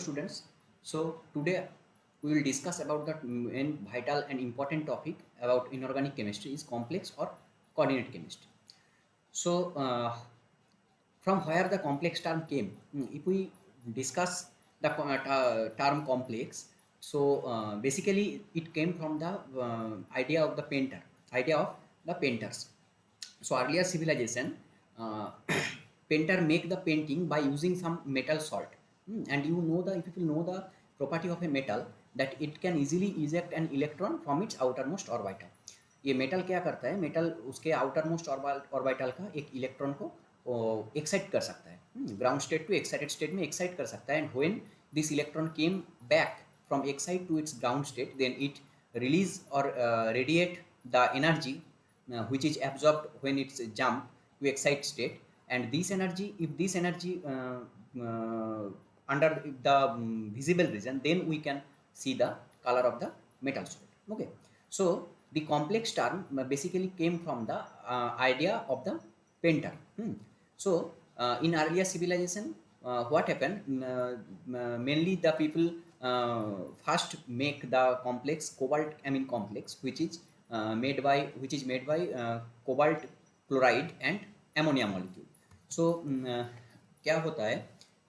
students. So today we will discuss about the main vital and important topic about inorganic chemistry is complex or coordinate chemistry. So from where the complex term came, if we discuss the term complex, so basically it came from the idea of the painter, idea of the painters. So earlier civilization, painter make the painting by using some metal salt. And you know the, if you know the property of a metal, that it can easily eject an electron from its outermost orbital. ये metal क्या करता है, metal उसके outer most orbital का एक electron को excite कर सकता है, ground state to excited state में एक्साइट कर सकता है. And when this electron came back from excite to its ground state, then it release or radiate the energy which is absorbed when it's jump to excite state. And this energy, if this energy under the visible region, then we can see the color of the metal solid. Okay, so the complex term basically came from the idea of the painter. So in earlier civilization, what happened, mainly the people first make the complex cobalt amine complex, which is made by cobalt chloride and ammonia molecule. So क्या होता है,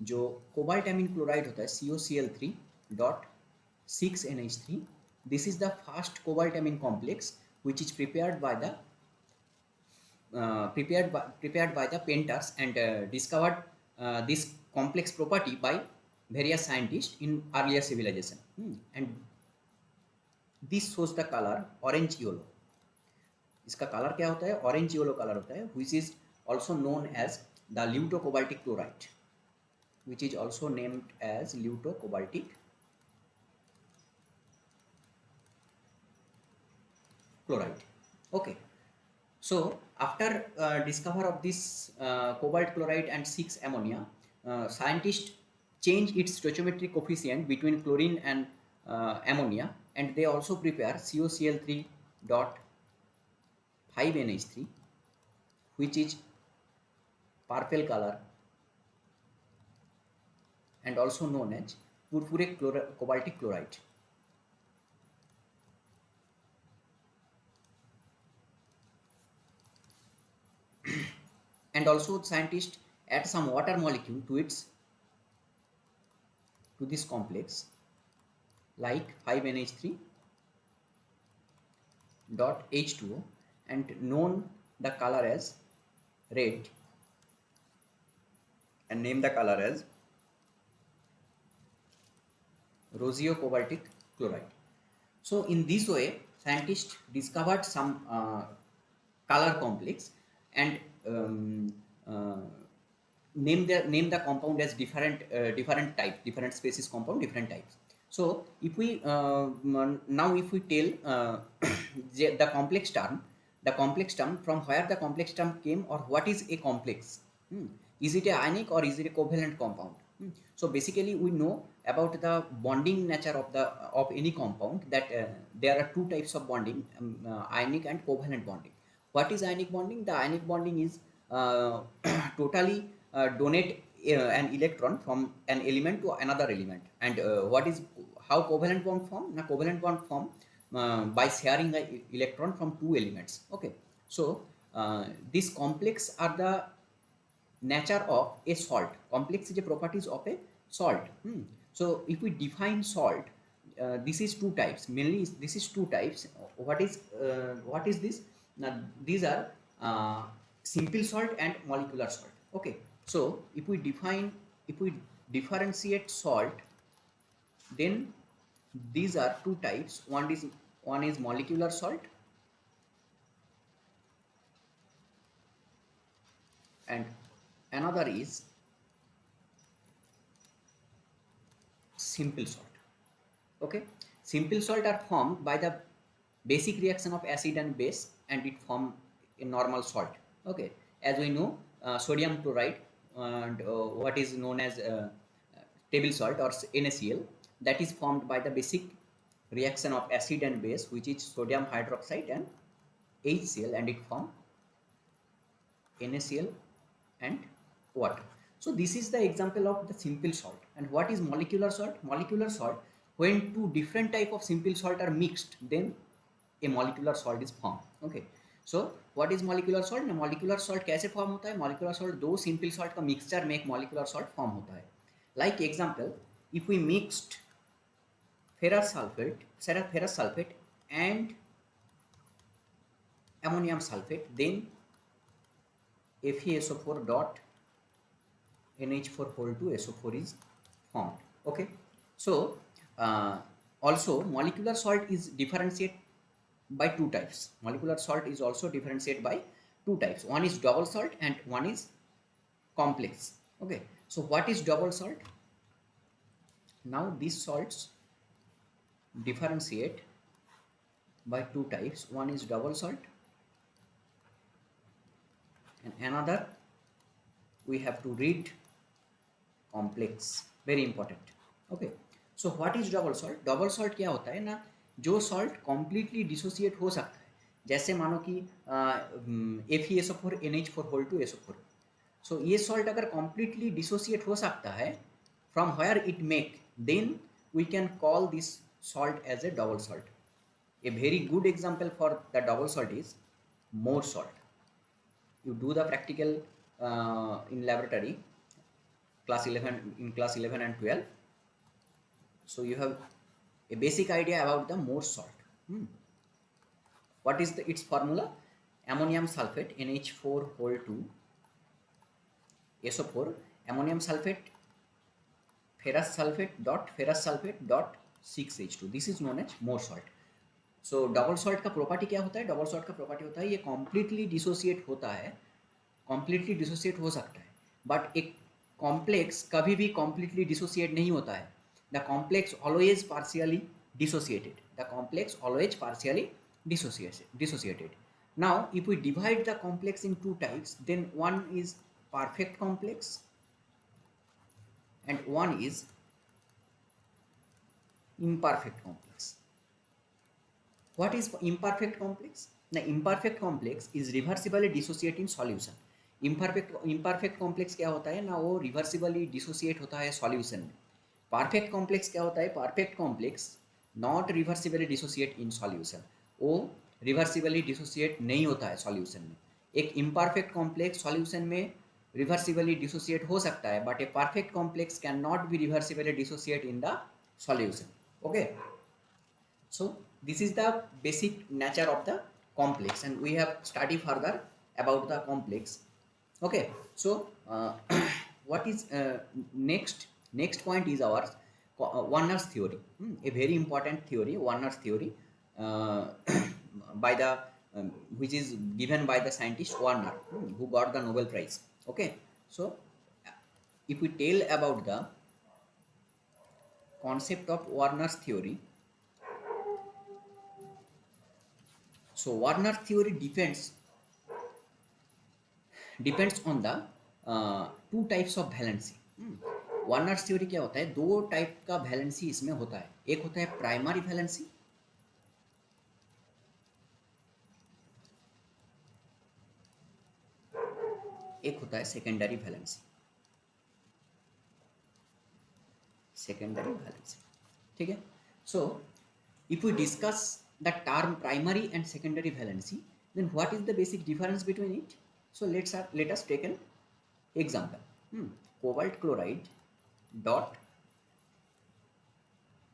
जो cobalt amine chloride होता है COCl3 dot 6NH3, this is the first cobalt amine complex which is prepared by the painters and discovered this complex property by various scientists in earlier civilization. And this shows the color orange yellow. इसका colour क्या होता है, orange yellow colour होता है, which is also known as the luto-cobaltic chloride, which is also named as luto-cobaltic chloride. Okay, so after discover of this cobalt chloride and 6 ammonia, scientists change its stoichiometric coefficient between chlorine and ammonia, and they also prepare COCl3 dot 5NH3, which is purple color and also known as purpuric cobaltic chloride. And also scientists add some water molecule to this complex, like 5NH3 dot H2O, and known the color as red, and name the color as rosio-cobaltic chloride. So in this way, scientists discovered some color complex and name the compound as different type, different species compound, different types. So if we now if we tell the complex term, from where the complex term came, or what is a complex, is it a ionic or is it a covalent compound? So basically we know about the bonding nature of any compound, that there are two types of bonding, ionic and covalent bonding. What is ionic bonding? The ionic bonding is totally donate an electron from an element to another element. And how covalent bond form? Now covalent bond form by sharing the electron from two elements. Okay, so these complex are the nature of a salt. Complex is the properties of a salt. So if we define salt, this is two types, mainly this is two types. What is this? Now these are simple salt and molecular salt. Okay, so if we differentiate salt, then these are two types. One is molecular salt and another is simple salt. Okay, simple salt are formed by the basic reaction of acid and base, and it form a normal salt. Okay, as we know, sodium chloride and what is known as table salt or NaCl, that is formed by the basic reaction of acid and base, which is sodium hydroxide and HCl, and it form NaCl and water. So this is the example of the simple salt. And what is molecular salt? Molecular salt, when two different type of simple salt are mixed, then a molecular salt is formed. Okay, so what is molecular salt? ना molecular salt कैसे form होता है? Molecular salt दो simple salt का mixture में एक molecular salt form होता है. Like example, if we mixed ferrous sulfate and ammonium sulfate, then FeSO4 dot NH4 whole 2 SO4 is formed. Okay, so also molecular salt is differentiated by two types. Molecular salt is also differentiated by two types. One is double salt and one is complex. Okay, so what is double salt? Now these salts differentiate by two types. One is double salt and another we have to read complex, very important. Okay, so what is double salt? Double salt क्या होता है ना, जो salt completely dissociate हो सकता है, जैसे मानो कि FeSO4 NH4 whole 2 SO4. So ये salt अगर completely dissociate हो सकता है, from where it make, then we can call this salt as a double salt. A very good example for the double salt is more salt. You do the practical in laboratory class 11 and 12, so you have a basic idea about the more salt. What is its formula? Ammonium sulfate NH4 whole 2 SO4, ammonium sulfate ferrous sulfate dot 6H2. This is known as more salt. So double salt का property क्या होता है? Double salt का property होता है ये completely dissociate होता है, कॉम्प्लीटली डिसोसिएट हो सकता है, बट एक कॉम्प्लेक्स कभी भी कॉम्प्लीटली डिसोसिएट नहीं होता है. The complex always partially dissociated. The complex always partially dissociated. Now if we divide the complex in two types, then one is perfect complex and one is imperfect complex. What is imperfect complex? The imperfect complex is reversibly dissociate in solution. Imperfect complex क्या होता है ना, वो reversibly dissociate होता है solution में. Perfect complex क्या होता है? Perfect complex not reversibly dissociate in solution. वो reversibly dissociate नहीं होता है solution में. एक imperfect complex solution में रिवर्सिबली डिसोसिएट हो सकता है, but a perfect complex can not be reversibly dissociate in the solution. Okay, so this is the basic nature of the complex and we have study further about the complex. Okay, so what is next point is our Werner's theory, a very important theory, Werner's theory, by the which is given by the scientist Werner, who got the Nobel Prize. Okay, so if we tell about the concept of Werner's theory, so Werner's theory depends on the two types of valency. Werner's theory क्या होता है? दो type का valency इसमें होता है. एक होता है प्राइमरी वैलेंसी, एक होता है सेकेंडरी वैलेंसी. ठीक है. So if we discuss the term primary and secondary valency, then what is the basic difference between it? So let us take an example. Cobalt chloride dot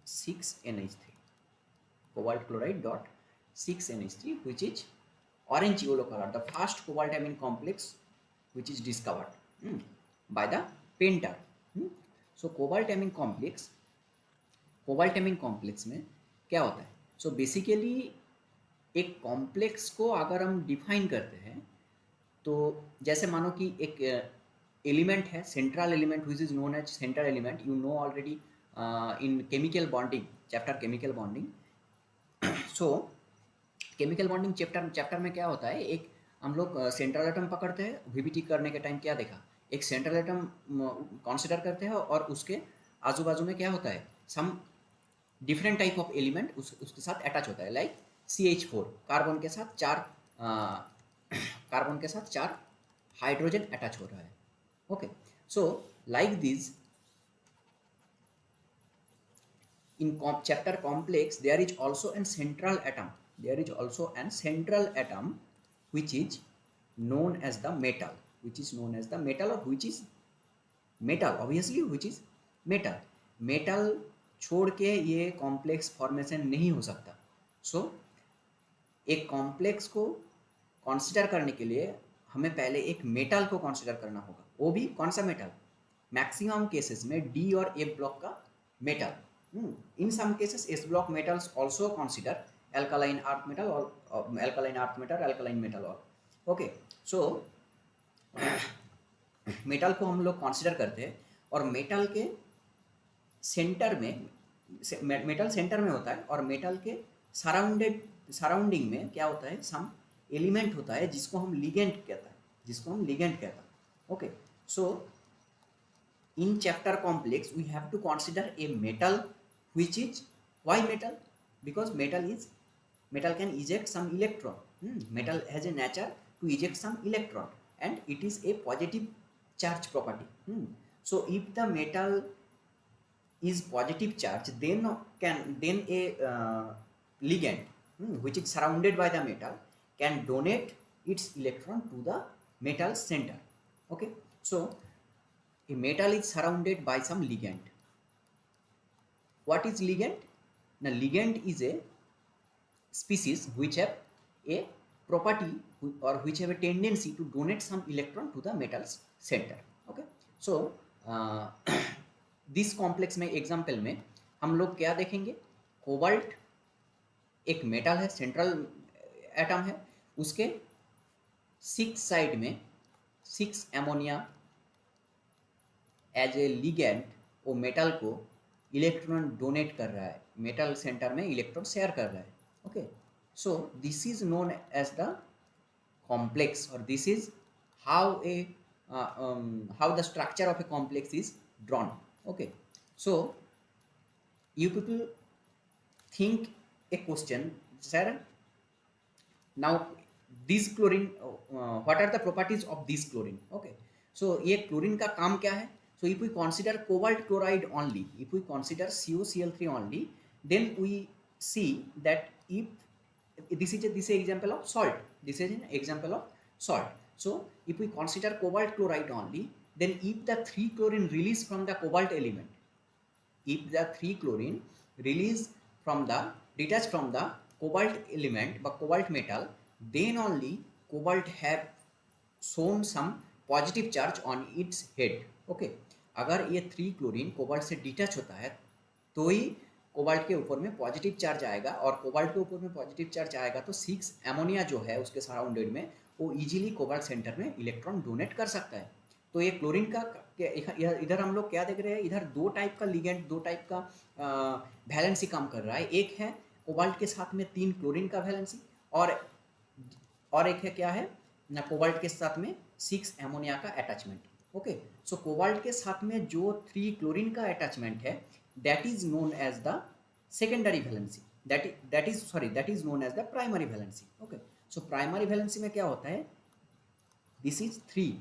6NH3, cobalt chloride dot 6NH3, which is orange yellow color, the first cobaltamine complex which is discovered by the painter. So cobaltamine complex में क्या होता है? So basically एक complex को अगर हम define करते हैं, तो जैसे मानो कि एक एलिमेंट है, central element which is known as central element. You know already in chemical bonding chapter, chemical bonding. So chemical bonding chapter में क्या होता है, एक हम लोग सेंट्रल एटम पकड़ते हैं. वीबीटी करने के टाइम क्या देखा, एक सेंट्रल एटम कंसिडर करते हैं और उसके आजू बाजू में क्या होता है, some different type of element उसके साथ अटैच होता है. लाइक CH4, कार्बन के साथ चार हाइड्रोजन अटैच हो रहा है. Okay, So like this, in chapter complex, there is also an central atom. There is also an central atom which is known as the metal, which is known as the metal, or which is metal, obviously which is metal. metal छोड़ के ये complex formation नहीं हो सकता. सो एक complex को consider करने के लिए हमें पहले एक मेटल को कंसीडर करना होगा. वो भी कौन सा मेटल? मैक्सिमम केसेस में डी और ए ब्लॉक का metal. In some cases S block metals also consider alkaline earth metal or alkaline earth metal, alkaline metal or okay. So metal को हम लोग कंसीडर करते हैं, और मेटल के सेंटर में, मेटल सेंटर में होता है, और मेटल के सराउंडिंग में क्या होता है, सम एलिमेंट होता है जिसको हम लिगेंड कहता है, जिसको हम लिगेंड कहता है. Okay. So in chapter complex we have to consider a metal which is, why metal? Because metal can eject some electron. Metal has a nature to eject some electron, and it is a positive charge property. So if the metal is positive charge, then a ligand which is surrounded by the metal can donate its electron to the metal center. Okay. So a metal is surrounded by some ligand. What is ligand? Now ligand is a species which have a property or which have a tendency to donate some electron to the metal's center. Okay. So this complex में example में हम लोग क्या देखेंगे? Cobalt एक metal है, central atom है, उसके 6 साइड में 6 एमोनिया एज ए लिगेंड वो मेटल को इलेक्ट्रॉन डोनेट कर रहा है, मेटल सेंटर में इलेक्ट्रॉन शेयर कर रहा है. Okay. So this is known as the complex, और this is how the structure of a complex is drawn. Okay. So you people think a question, sir now this chlorine, what are the properties of this chlorine? Okay. So ये chlorine का काम क्या है? So if we consider cobalt chloride only, if we consider CuCl3 only, then we see that if this is example of salt, this is an example of salt. So if we consider cobalt chloride only, then if the 3 chlorine release from the cobalt element, if the 3 chlorine release from the detach from the cobalt element but cobalt metal, then only cobalt have shown some positive charge on its head. Okay. अगर ये 3 chlorine cobalt से detach होता है तो ही cobalt के ऊपर में positive charge आएगा, और कोबाल्ट के ऊपर में पॉजिटिव चार्ज आएगा तो 6 एमोनिया जो है उसके सराउंडेड में वो इजीली कोबाल्ट सेंटर में इलेक्ट्रॉन डोनेट कर सकता है. तो ये क्लोरीन का इधर हम लोग क्या देख रहे हैं? इधर 2 टाइप का लिगेंड, 2 टाइप का वैलेंसी काम कर रहा है. एक है कोबाल्ट के साथ में 3 क्लोरीन का वैलेंसी, और एक है क्या है ना, कोबाल्ट के साथ में 6 एमोनिया का अटैचमेंट. ओके. सो कोबाल्ट के साथ में जो 3 क्लोरीन का अटैचमेंट है, that is known as the secondary valency, that is known as the primary valency. Okay. So primary valency में क्या होता है? This is 3.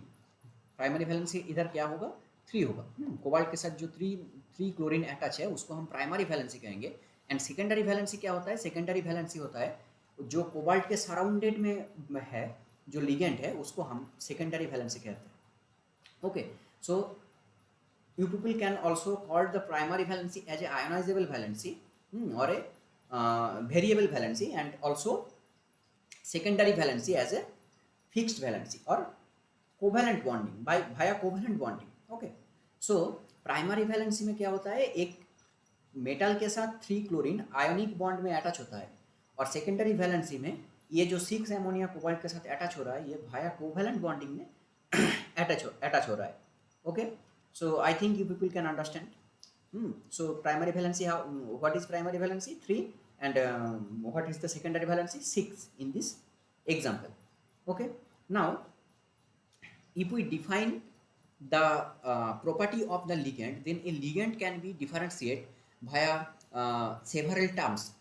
प्राइमरी वैलेंसी इधर क्या होगा? 3 होगा. कोबाल्ट के साथ जो 3 क्लोरीन अटैच है उसको हम प्राइमरी वैलेंसी कहेंगे. एंड सेकेंडरी वैलेंसी क्या होता है? सेकेंडरी वैलेंसी होता है जो कोबाल्ट के सराउंडेड में है, जो लिगेंड है उसको हम सेकेंडरी वैलेंसी कहते हैं. Okay, so you people can also call the primary valency as a ionizable valency or a variable valency, and also secondary valency as a fixed valency or covalent bonding via covalent bonding. Okay, so primary valency में क्या होता है? एक metal के साथ 3 chlorine ionic bond में attach होता है, और सेकेंडरी वैलेंसी में ये जो 6 एमोनिया कोबाल्ट के साथ अटैच हो रहा है ये भाया कोवैलेंट बॉन्डिंग में attach हो रहा है. Okay, so I think you people can understand. So primary valency, what is primary valency? 3, and what is the secondary valency? 6 in this example. Okay. Now if we define the property of the ligand, then a ligand can be differentiated via several terms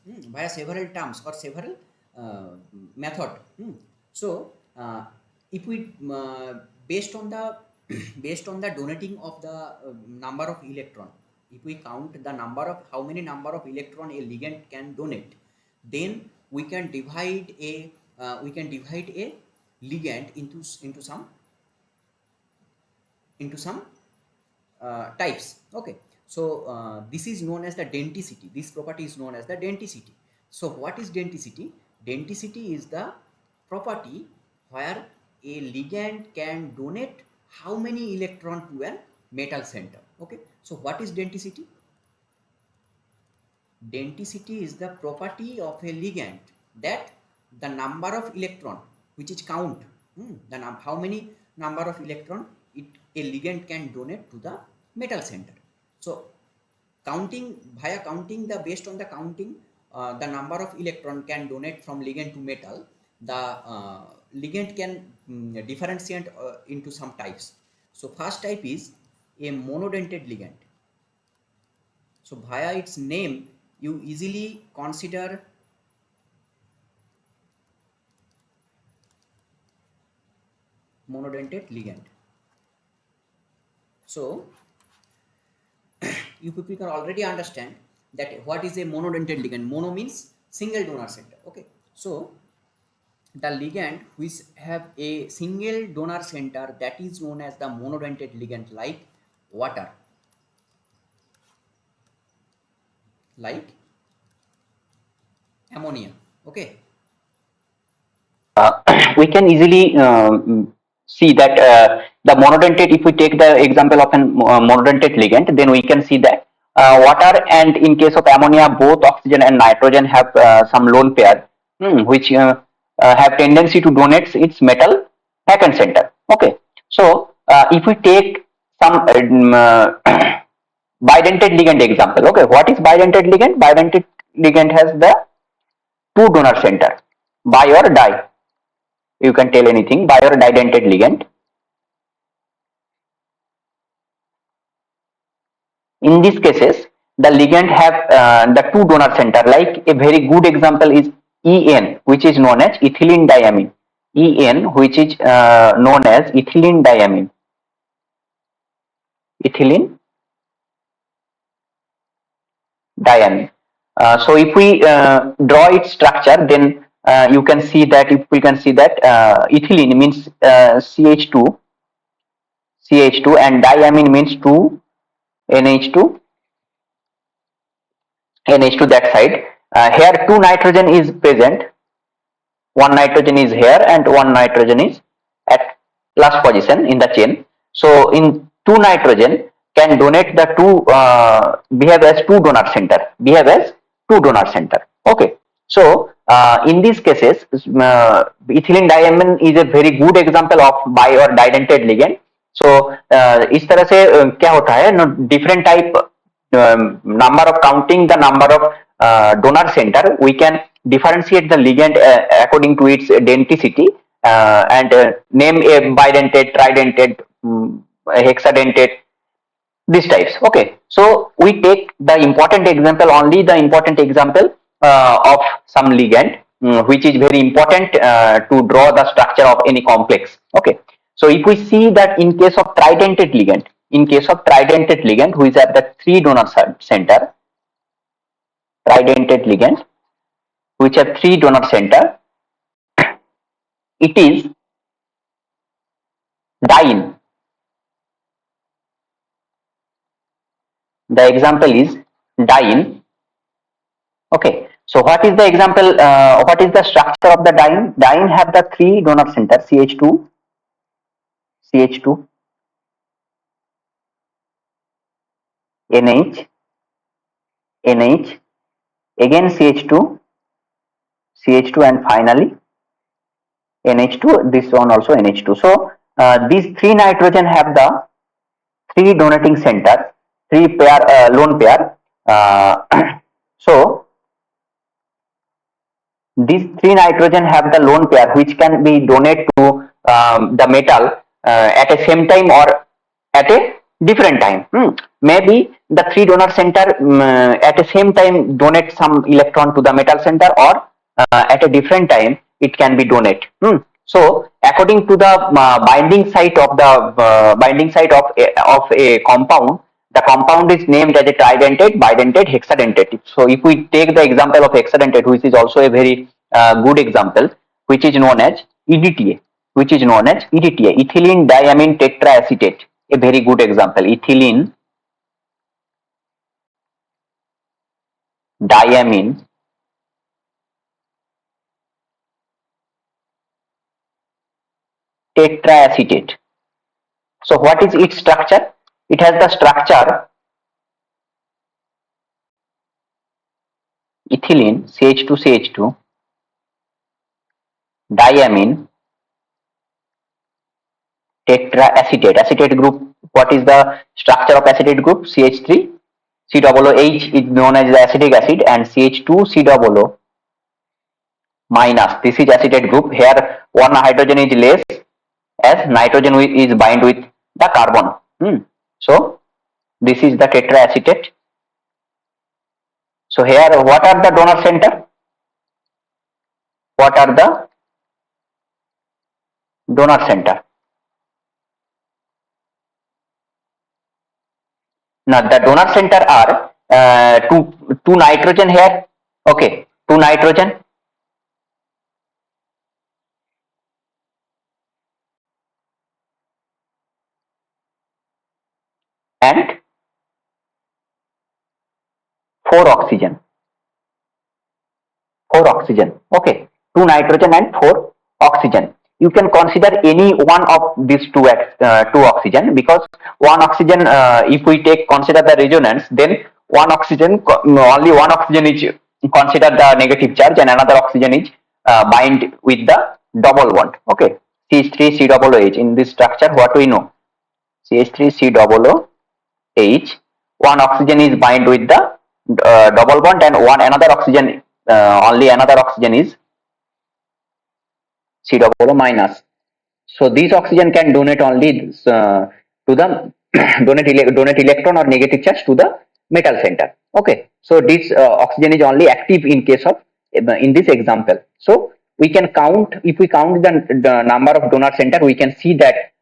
or several method. So if we based on the based on the donating of the number of electron, if we count the number of how many number of electron a ligand can donate, then we can divide a ligand into some types. Okay, so this is known as the denticity. This property is known as the denticity. So what is denticity? Denticity is the property where a ligand can donate how many electron to a metal center. Okay, so what is denticity? Denticity is the property of a ligand that the number of electron, which is count, how many number of electron a ligand can donate to the metal center. So based on the counting, the number of electron can donate from ligand to metal, the ligand can differentiate into some types. So first type is a monodentate ligand. So via its name, you easily consider monodentate ligand. So you people can already understand that what is a monodentate ligand. Mono means single donor center. Okay, so the ligand which have a single donor center, that is known as the monodentate ligand, like water, like ammonia. Okay, we can easily see that the monodentate, if we take the example of an monodentate ligand, then we can see that water and in case of ammonia, both oxygen and nitrogen have some lone pair, which have tendency to donate its metal vacant center. Okay, so if we take some bidentate ligand example. Okay, what is bidentate ligand? Bidentate ligand has the two donor center, bi or di. You can tell anything, bi or didentate ligand. In these cases, the ligand have the two donor center. Like a very good example is En, which is known as ethylene diamine. En, which is known as ethylene diamine. Ethylene diamine. So if we draw its structure, then you can see that ethylene means CH2, and diamine means 2 NH2, NH2 that side. Here two nitrogen is present. One nitrogen is here and one nitrogen is at last position in the chain. So in two nitrogen can donate the two behave as two donor center. Okay. So in these cases, ethylene diamine is a very good example of bi or didentate ligand. So इस तरह से क्या होता है, different type number of counting the number of donor center, we can differentiate the ligand according to its denticity and name a bidentate, tridentate, hexadentate, these types. Okay, so we take the important example, only the important example of some ligand which is very important to draw the structure of any complex. Okay, so if we see that in case of tridentate ligand, which have the three donor center, tridentate ligand which have three donor center, it is diene. The example is diene. Okay, so what is the example? What is the structure of the diene? Diene have the three donor center, CH2, NH, again CH2, and finally NH2. This one also NH2. So these three nitrogen have the three donating center, three pair lone pair. So these three nitrogen have the lone pair which can be donated to the metal at a same time or at a different time. Maybe the three donor center at the same time donate some electron to the metal center, or at a different time it can be donate. So according to the binding site of a compound, the compound is named as a tridentate, bidentate, hexadentate. So if we take the example of hexadentate, which is also a very good example, which is known as EDTA, ethylene diamine tetraacetate, a very good example, ethylene diamine tetraacetate. So what is its structure? It has the structure ethylene CH2CH2 diamine tetraacetate. Acetate group. What is the structure of acetate group? CH3 COOH is known as the acetic acid, and CH2 COO minus. This is acetate group. Here one hydrogen is less, as nitrogen is bind with the carbon. So this is the tetraacetate. So here what are the donor center? What are the donor center? Now the donor center are two nitrogen here. Okay, two nitrogen and 4 oxygen. 4 oxygen. Okay, 2 nitrogen and 4 oxygen. You can consider any one of these two oxygen, because one oxygen, if we consider the resonance, then only one oxygen is considered the negative charge, and another oxygen is bind with the double bond. Okay, CH3 COOH. In this structure, what we know? CH3 COOH. One oxygen is bind with the double bond, and another oxygen, only another oxygen is COO minus. So these oxygen can donate only to the donate electron or negative charge to the metal center. Okay, so this oxygen is only active in case of in this example. So we can count, if we count the number of donor center, we can see that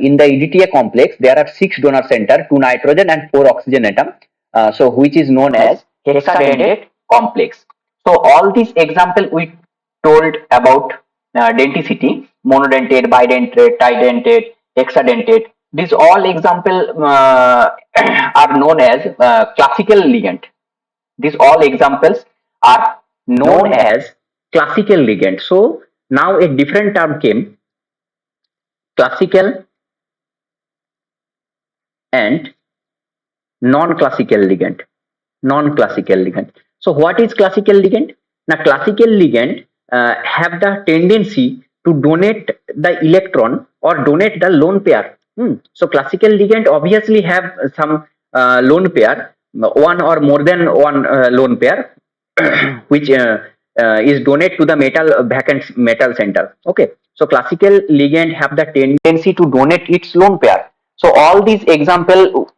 in the EDTA complex there are 6 donor center, 2 nitrogen and 4 oxygen atom. So which is known as hexadentate complex. So all these example we told about denticity, monodentate, bidentate, tridentate, hexadentate. These all example are known as classical ligand. These all examples are known as classical ligand. So now a different term came, classical and non-classical ligand. Non-classical ligand. So what is classical ligand? Now classical ligand have the tendency to donate the electron or donate the lone pair. So classical ligand obviously have some lone pair, one or more than one lone pair, which is donate to the vacant metal center. Okay, so classical ligand have the tendency to donate its lone pair. So all these example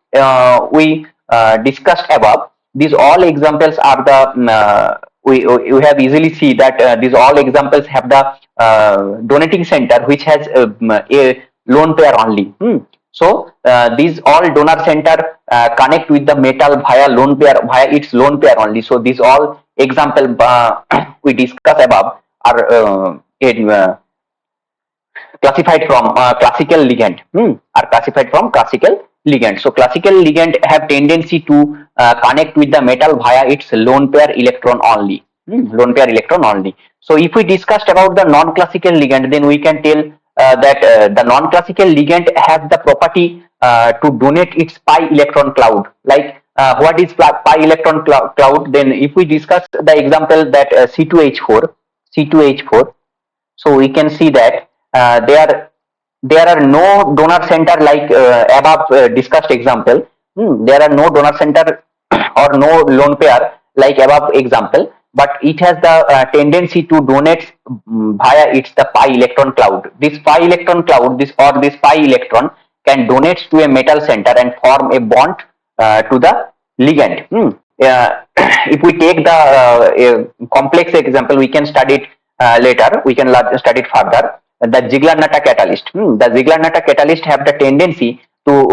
we discussed above, these all examples are the we have easily see that these all examples have the donating center which has a lone pair only. So these all donor center connect with the metal via its lone pair only. So these all example we discuss above are classified from classical ligand. Are classified from classical ligand. So classical ligand have tendency to connect with the metal via its lone pair electron only. Lone pair electron only. So if we discussed about the non-classical ligand, then we can tell that the non-classical ligand have the property to donate its pi electron cloud. Like what is pi electron cloud? Then if we discuss the example that C2H4, so we can see that there are no donor center like above discussed example. There are no donor center or no lone pair like above example, but it has the tendency to donate via the pi electron cloud. This pi electron cloud, this pi electron can donate to a metal center and form a bond to the ligand. If we take the complex example, we can study it later. We can study it further. the Ziegler-Natta catalyst. The Ziegler-Natta catalyst have the tendency to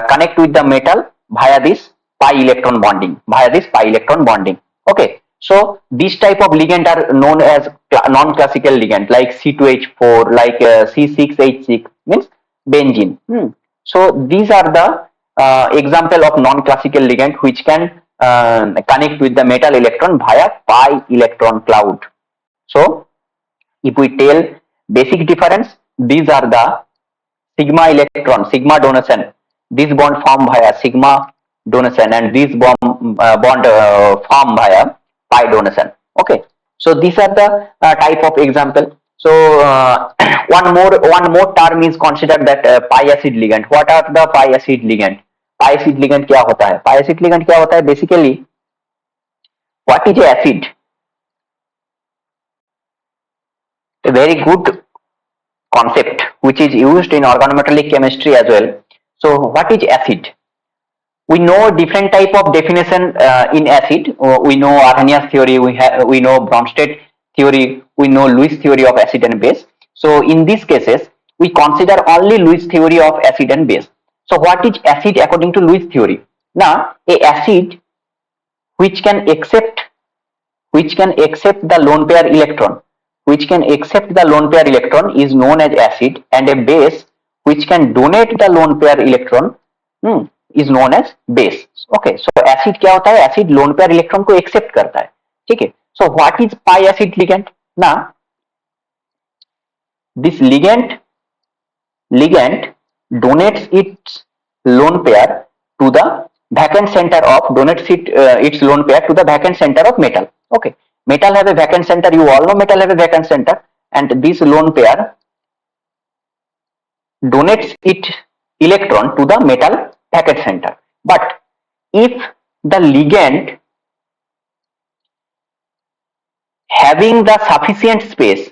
connect with the metal via this pi electron bonding. Okay, so this type of ligand are known as non-classical ligand, like C2H4, like C6H6, means benzene. So these are the example of non-classical ligand which can connect with the metal electron via pi electron cloud. So if we tell basic difference, these are the sigma donation. This bond form via sigma donation, and this bond form via pi donation. Okay, so these are the type of example. So one more term is considered, that pi acid ligand. What are the pi acid ligand? Pi acid ligand क्या होता है? Pi acid ligand क्या होता है? Basically, what is acid? A very good concept which is used in organometallic chemistry as well. So what is acid? We know different type of definition in acid. We know Arrhenius theory, we know Bronsted theory, we know Lewis theory of acid and base. So in these cases, we consider only Lewis theory of acid and base. So what is acid according to Lewis theory? Now, a acid which can accept the lone pair electron, is known as acid, and a base which can donate the lone pair electron is known as base. Okay, so acid क्या होता है? Acid lone pair electron को accept करता है. ठीक है. So what is pi acid ligand? Now this ligand donates its lone pair to the vacant center of its lone pair to the vacant center of metal. Okay, metal have a vacant center. You all know metal have a vacant center, and this lone pair donates its electron to the metal vacant center. But if the ligand having the sufficient space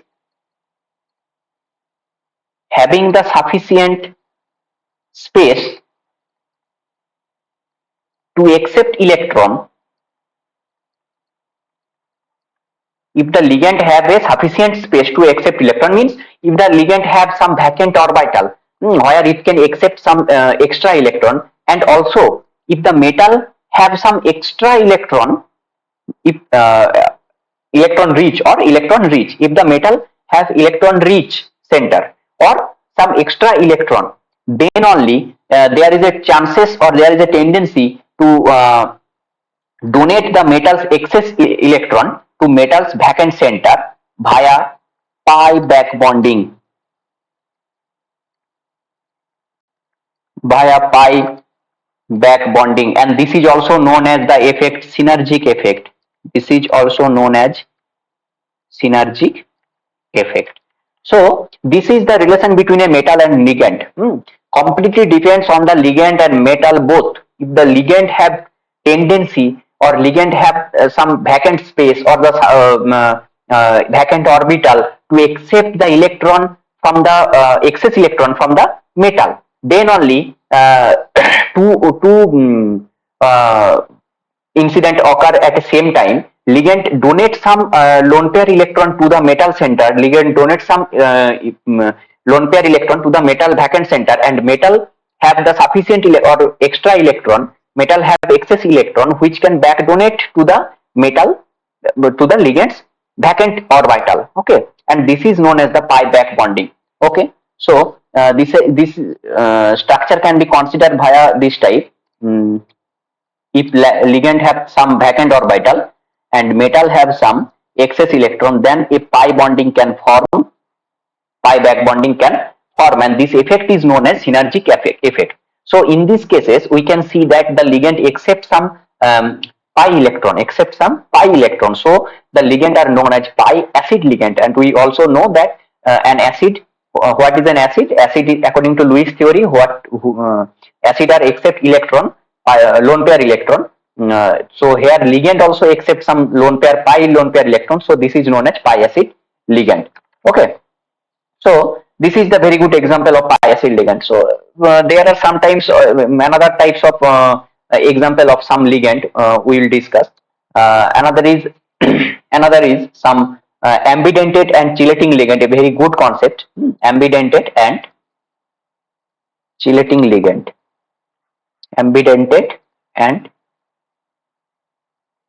to accept electron, if the ligand have a sufficient space to accept electron, means if the ligand have some vacant orbital where it can accept some extra electron, and also if the metal have some extra electron, if electron rich, if the metal has electron rich center or some extra electron, then only there is a chances, or there is a tendency to donate the metal's excess electron to metal's vacant center via pi back bonding. And this is also known as the effect, synergic effect. This is also known as synergic effect. So this is the relation between a metal and ligand. Completely depends on the ligand and metal both. If the ligand have tendency, or ligand have some vacant space, or the vacant orbital to accept the electron from the excess electron from the metal, then only two incident occur at the same time. Ligand donates some lone pair electron to the metal center, ligand donates some lone pair electron to the metal vacant center, and metal have the sufficient or extra electron, metal have excess electron which can back donate to the metal, to the ligand's vacant orbital. Okay, and this is known as the pi back bonding. Okay, so this structure can be considered via this type. If ligand have some vacant orbital and metal have some excess electron, then a pi bonding can form, pi back bonding can form, and this effect is known as synergic effect. So in these cases, we can see that the ligand accepts some pi electron. So the ligand are known as pi acid ligand, and we also know that an acid. What is an acid? Acid is, according to Lewis theory, acid are accept electron, lone pair electron. So here ligand also accepts some pi lone pair electron. So this is known as pi acid ligand. Okay. So this is the very good example of pi acid ligand. So there are sometimes another types of example of some ligand we will discuss. Another is some ambidentate and chelating ligand, a very good concept. Ambidentate and chelating ligand, ambidentate and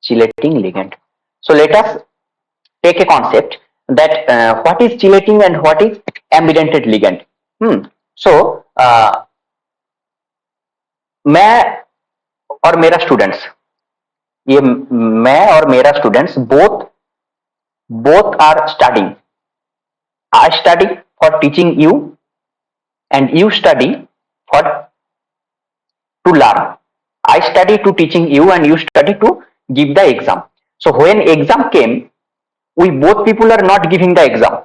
chelating ligand. So let us take a concept that what is chelating and what is ambidentate ligand. So मैं और मेरा students, ये मैं और मेरा students both are studying. I study for teaching you and you study for to learn. I study to teaching you and you study to give the exam. So when exam came, we both people are not giving the exam.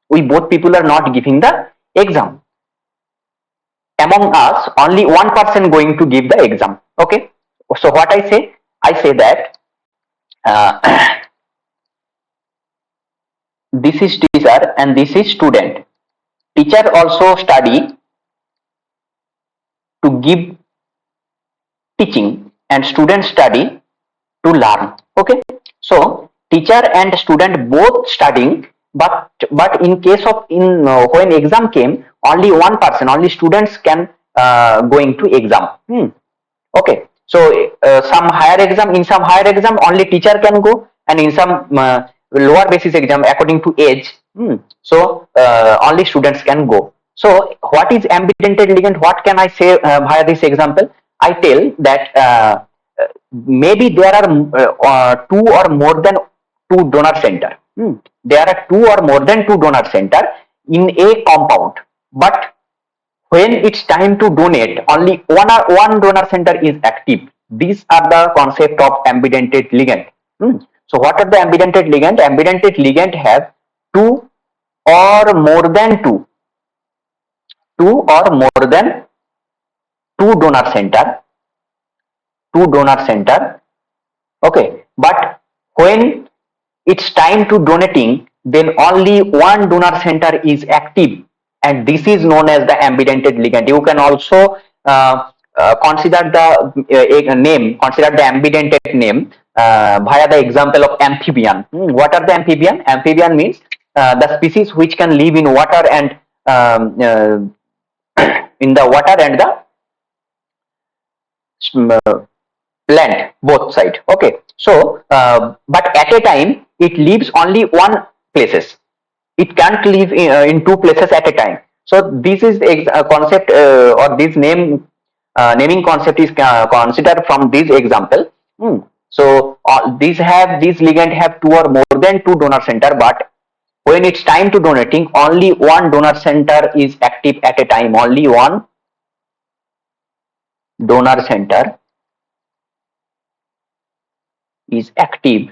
We both people are not giving the exam. Among us, only one person going to give the exam. Okay. So what I say? I say that this is teacher and this is student. Teacher also study to give teaching and student study to learn. Okay. So teacher and student both studying, but in case of when exam came, only one person, only students can going to exam. Okay. So some higher exam, in some higher exam only teacher can go, and in some lower basis exam according to age, so only students can go. So what is ambidentate ligand? What can I say via this example? I tell that maybe there are two or more than two donor center. There are two or more than two donor center in a compound, but when it's time to donate, only one donor center is active. These are the concept of ambidentate ligand. So what are the ambidentate ligand? Ambidentate ligand have two or more than two donor center. Okay, but when it's time to donating, then only one donor center is active, and this is known as the ambidentate ligand. You can also consider the name, consider the ambidentate name via the example of amphibian. What are the amphibian? Amphibian means the species which can live in water and in the water and the land, both side. Okay. So but at a time it lives only one places. It can't live in two places at a time. So this is a concept or this naming concept is considered from this example. So these ligand have two or more than two donor center, but when it's time to donating, only one donor center is active at a time. Only one donor center is active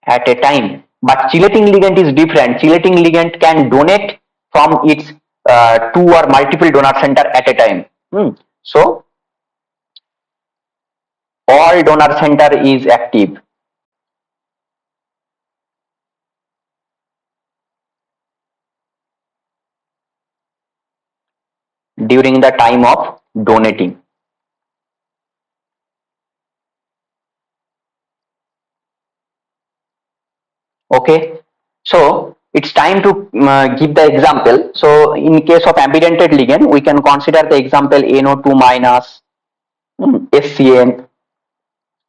at a time. But chelating ligand is different. Chelating ligand can donate from its two or multiple donor center at a time. So all donor center is active. During the time of donating. Okay, so it's time to give the example. So in case of ambidentate ligand, we can consider the example NO2 minus HCN.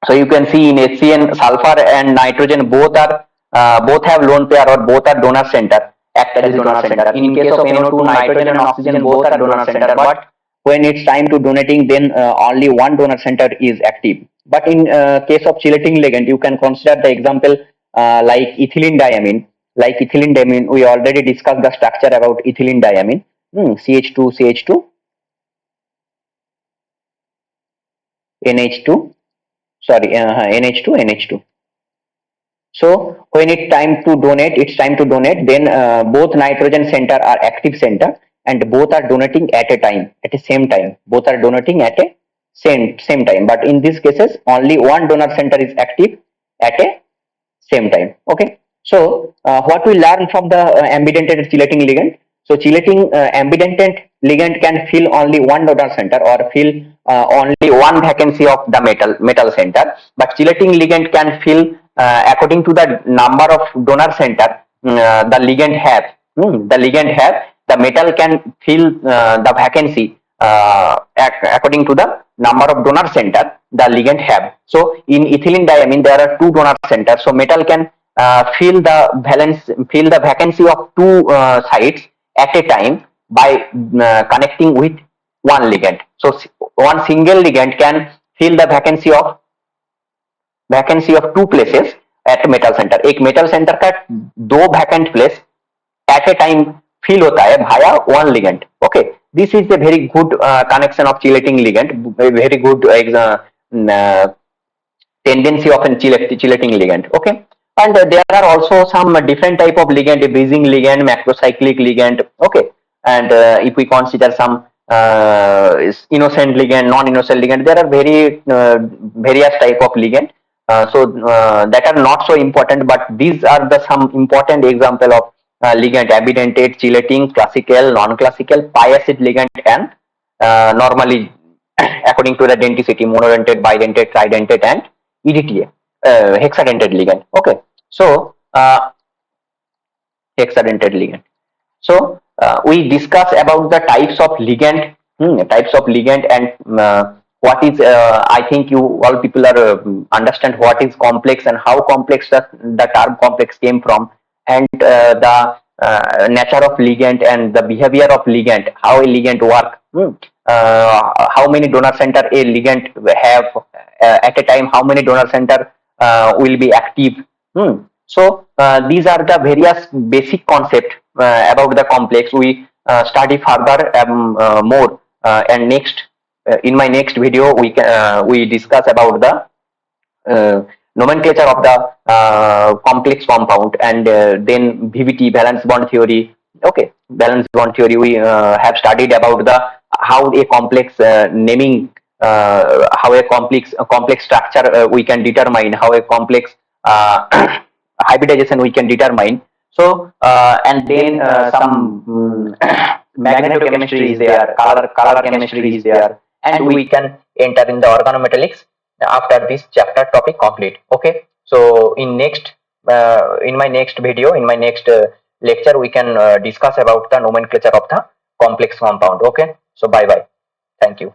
So you can see in HCN, sulfur and nitrogen both have lone pair or both are donor center, act as donor center. In case of NO2, nitrogen and oxygen both are donor center, but when it's time to donating, then only one donor center is active. But in case of chelating ligand, you can consider the example like ethylene diamine. Like ethylene diamine, we already discussed the structure about ethylene diamine. CH2, NH2. Sorry, NH2. So when it's time to donate, then both nitrogen center are active center, and both are donating at a time, at the same time. Both are donating at a same time. But in these cases, only one donor center is active at a same time. Okay. So what we learn from the ambidentate chelating ligand? So chelating ambidentate ligand can fill only one donor center or fill only one vacancy of the metal center, but chelating ligand can fill according to the number of donor center the ligand have, the metal can fill the vacancy according to the number of donor center the ligand have. So in ethylene diamine there are two donor centers, so metal can fill the vacancy of two sites at a time by connecting with one ligand. So one single ligand can fill the vacancy of two places at metal center. एक metal center का दो vacant place at a time fill होता है via one ligand. Okay, this is a very good connection of chelating ligand, a very good tendency of a chelating ligand. Okay, and there are also some different type of ligand, a bridging ligand, macrocyclic ligand. Okay, and if we consider some innocent ligand, non-innocent ligand, there are various type of ligand. That are not so important, but these are the some important example of ligand: abidentate, chelating, classical, non-classical, pi-acid ligand, and normally according to the denticity, monodentate, bidentate, tridentate, and EDTA, hexadentate ligand. Okay, so hexadentate ligand. So we discuss about the types of ligand, and what is I think you all people are understand what is complex and how complex the term complex came from, and the nature of ligand and the behavior of ligand, how a ligand work, how many donor center a ligand have at a time, how many donor center will be active. So these are the various basic concept about the complex. We study further more, and next in my next video we discuss about the nomenclature of the complex compound, and then VBT, valence bond theory. Okay, valence bond theory, we have studied about the how a complex naming, how a complex structure we can determine, how a complex hybridization we can determine. So and then some magnetochemistry is there, color chemistry is there, and we can enter in the organometallics after this chapter topic complete. Okay, so in my next video, in my next lecture, we can discuss about the nomenclature of the complex compound. Okay, so bye bye, thank you.